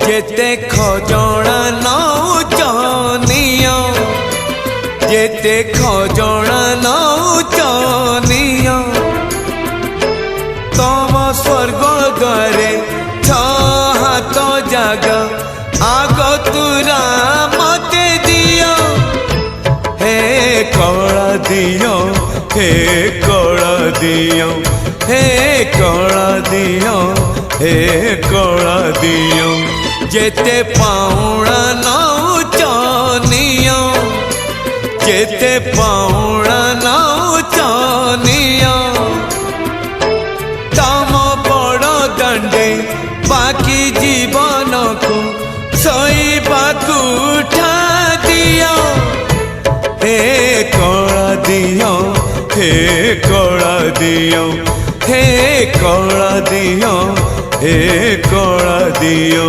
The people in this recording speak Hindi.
जेते खजणा नौचनिया जेते खजणा नौचनिया तम स्वर्ग द्वारे हाथ जागा आग तुरा मते दियो हे कला दियो हे कला दियो हे कला दियो हे कला दियो जेते पाउणा नौचनिया जेते पाउणा नौचनिया तम बड़ दंडे बाकी जीवन को सोईबाकू ठा दियो हे कला दियो हे कला दियो हे कला दियो हे कला दियो।